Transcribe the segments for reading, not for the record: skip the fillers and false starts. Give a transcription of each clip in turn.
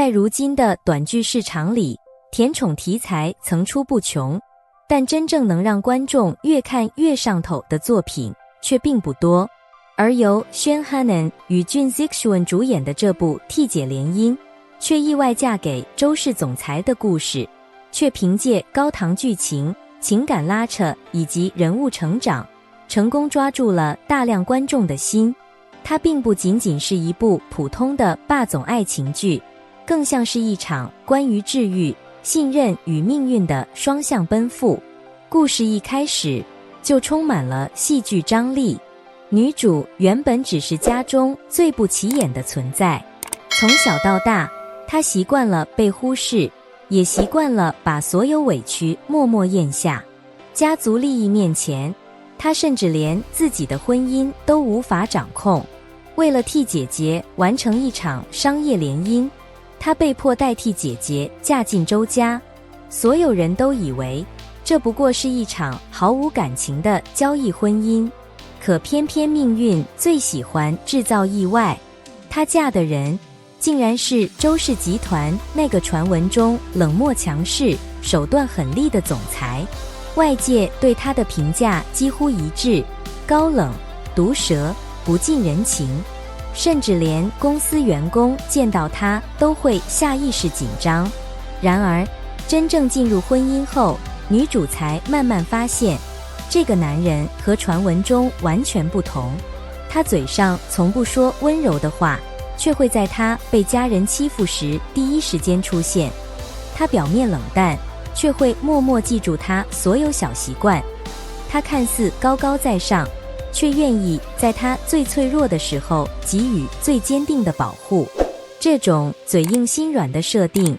在如今的短剧市场里，甜宠题材层出不穷，但真正能让观众越看越上头的作品却并不多。而由宣哈南与俊 Zixuan 主演的这部《替姐联姻》，却意外嫁给周氏总裁的故事，却凭借高糖剧情、情感拉扯以及人物成长，成功抓住了大量观众的心。它并不仅仅是一部普通的霸总爱情剧，更像是一场关于治愈、信任与命运的双向奔赴。故事一开始就充满了戏剧张力。女主原本只是家中最不起眼的存在，从小到大，她习惯了被忽视，也习惯了把所有委屈默默咽下。家族利益面前，她甚至连自己的婚姻都无法掌控。为了替姐姐完成一场商业联姻，她被迫代替姐姐嫁进周家。所有人都以为这不过是一场毫无感情的交易婚姻，可偏偏命运最喜欢制造意外。她嫁的人竟然是周氏集团那个传闻中冷漠强势、手段狠厉的总裁。外界对她的评价几乎一致：高冷、毒舌、不近人情，甚至连公司员工见到她都会下意识紧张。然而，真正进入婚姻后，女主才慢慢发现，这个男人和传闻中完全不同。他嘴上从不说温柔的话，却会在他被家人欺负时第一时间出现。他表面冷淡，却会默默记住他所有小习惯。他看似高高在上，却愿意在他最脆弱的时候给予最坚定的保护。这种嘴硬心软的设定，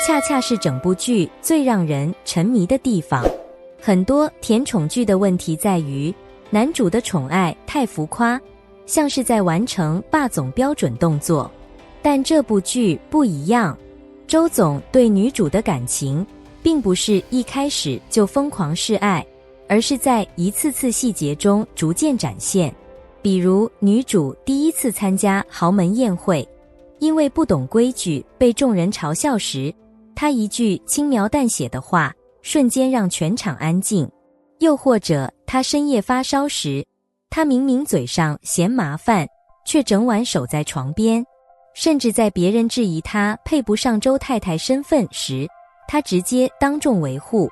恰恰是整部剧最让人沉迷的地方。很多甜宠剧的问题在于，男主的宠爱太浮夸，像是在完成霸总标准动作。但这部剧不一样，周总对女主的感情，并不是一开始就疯狂示爱，而是在一次次细节中逐渐展现。比如女主第一次参加豪门宴会，因为不懂规矩被众人嘲笑时，她一句轻描淡写的话，瞬间让全场安静。又或者她深夜发烧时，她明明嘴上嫌麻烦，却整晚守在床边。甚至在别人质疑她配不上周太太身份时，她直接当众维护，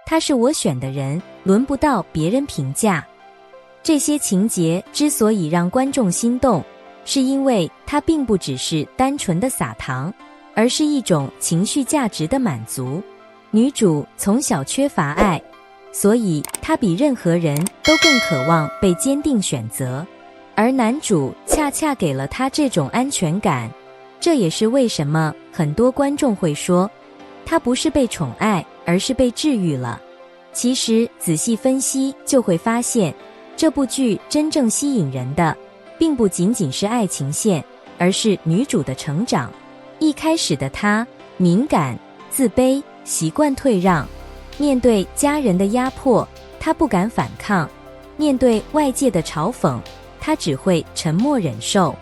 她是我选的人，轮不到别人评价。这些情节之所以让观众心动，是因为它并不只是单纯的撒糖，而是一种情绪价值的满足。女主从小缺乏爱，所以她比任何人都更渴望被坚定选择，而男主恰恰给了她这种安全感。这也是为什么很多观众会说，她不是被宠爱，而是被治愈了。其实仔细分析就会发现，这部剧真正吸引人的，并不仅仅是爱情线，而是女主的成长。一开始的她敏感、自卑，习惯退让，面对家人的压迫，她不敢反抗；面对外界的嘲讽，她只会沉默忍受。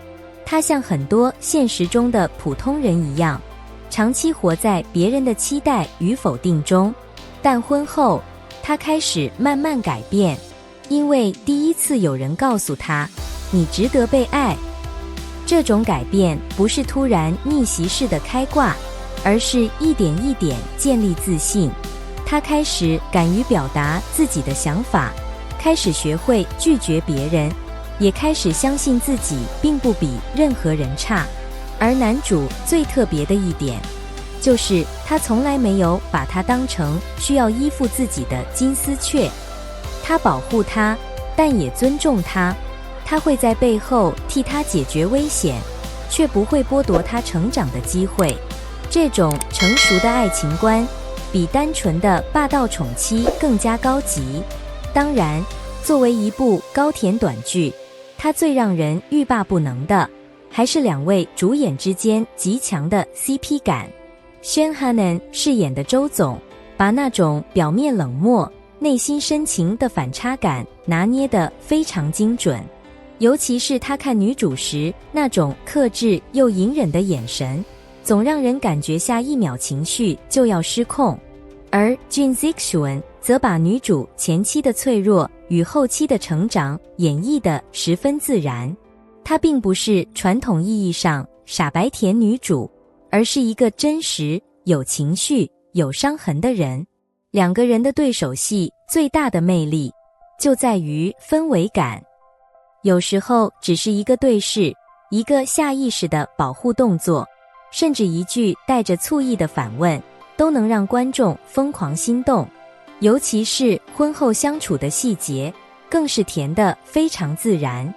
她像很多现实中的普通人一样，长期活在别人的期待与否定中。但婚后，她开始慢慢改变，因为第一次有人告诉她，你值得被爱。这种改变不是突然逆袭式的开挂，而是一点一点建立自信。她开始敢于表达自己的想法，开始学会拒绝别人，也开始相信自己并不比任何人差。而男主最特别的一点，就是他从来没有把她当成需要依附自己的金丝雀。他保护她，但也尊重她。他会在背后替她解决危险，却不会剥夺她成长的机会。这种成熟的爱情观，比单纯的霸道宠妻更加高级。当然，作为一部高甜短剧，它最让人欲罢不能的，还是两位主演之间极强的 CP 感。宣哈南饰演的周总，把那种表面冷漠、内心深情的反差感拿捏得非常精准。尤其是他看女主时那种克制又隐忍的眼神，总让人感觉下一秒情绪就要失控。而 Jin Zixuan 则把女主前期的脆弱与后期的成长演绎得十分自然。她并不是传统意义上傻白甜女主，而是一个真实、有情绪、有伤痕的人。两个人的对手戏最大的魅力就在于氛围感。有时候只是一个对视，一个下意识的保护动作，甚至一句带着醋意的反问，都能让观众疯狂心动。尤其是婚后相处的细节，更是甜得非常自然。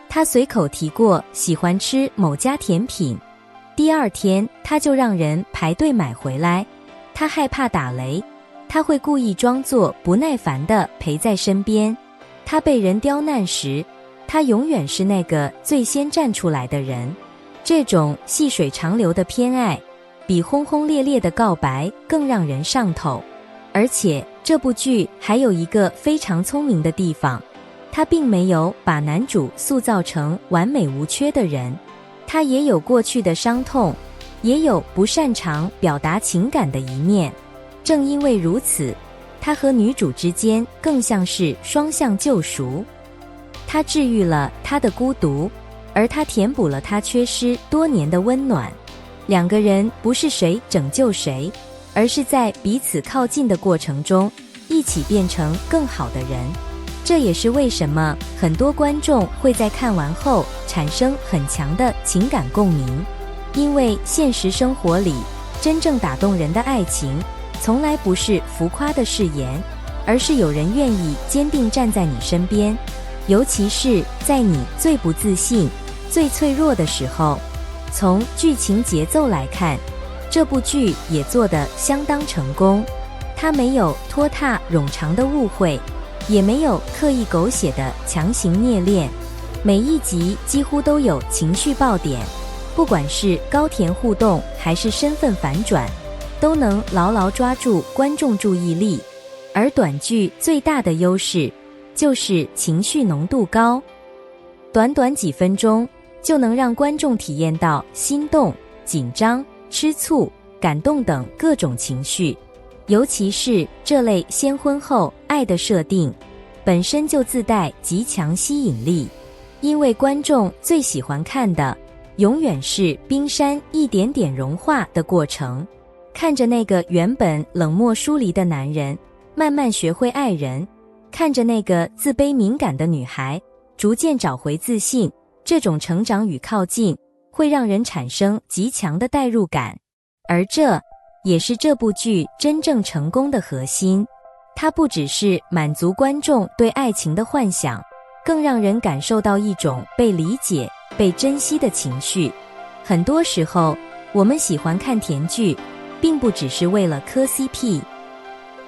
他随口提过喜欢吃某家甜品，第二天他就让人排队买回来。他害怕打雷，他会故意装作不耐烦地陪在身边。他被人刁难时，他永远是那个最先站出来的人。这种细水长流的偏爱，比轰轰烈烈的告白更让人上头。而且这部剧还有一个非常聪明的地方，他并没有把男主塑造成完美无缺的人，他也有过去的伤痛，也有不擅长表达情感的一面。正因为如此，他和女主之间更像是双向救赎。他治愈了她的孤独，而他填补了她缺失多年的温暖。两个人不是谁拯救谁，而是在彼此靠近的过程中，一起变成更好的人。这也是为什么很多观众会在看完后产生很强的情感共鸣。因为现实生活里，真正打动人的爱情，从来不是浮夸的誓言，而是有人愿意坚定站在你身边，尤其是在你最不自信、最脆弱的时候。从剧情节奏来看，这部剧也做得相当成功。它没有拖沓冗长的误会，也没有刻意狗血的强行虐恋，每一集几乎都有情绪爆点，不管是高甜互动还是身份反转，都能牢牢抓住观众注意力。而短剧最大的优势就是情绪浓度高，短短几分钟就能让观众体验到心动、紧张、吃醋、感动等各种情绪。尤其是这类先婚后爱的设定，本身就自带极强吸引力。因为观众最喜欢看的，永远是冰山一点点融化的过程。看着那个原本冷漠疏离的男人，慢慢学会爱人；看着那个自卑敏感的女孩，逐渐找回自信。这种成长与靠近，会让人产生极强的代入感。而这也是这部剧真正成功的核心。它不只是满足观众对爱情的幻想，更让人感受到一种被理解、被珍惜的情绪。很多时候，我们喜欢看甜剧，并不只是为了磕 CP，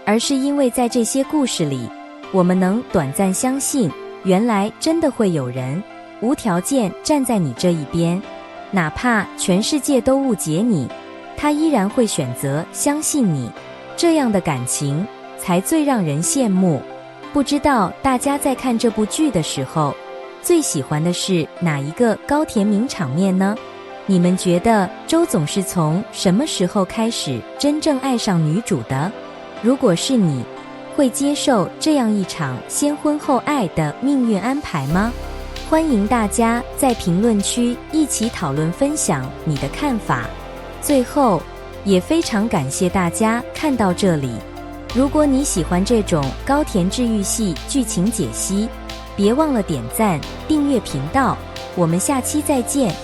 而是因为在这些故事里，我们能短暂相信，原来真的会有人无条件站在你这一边，哪怕全世界都误解你，他依然会选择相信你。这样的感情才最让人羡慕。不知道大家在看这部剧的时候，最喜欢的是哪一个高甜名场面呢？你们觉得周总是从什么时候开始真正爱上女主的？如果是你，会接受这样一场先婚后爱的命运安排吗？欢迎大家在评论区一起讨论分享你的看法。最后，也非常感谢大家看到这里。如果你喜欢这种高甜治愈系剧情解析，别忘了点赞、订阅频道。我们下期再见。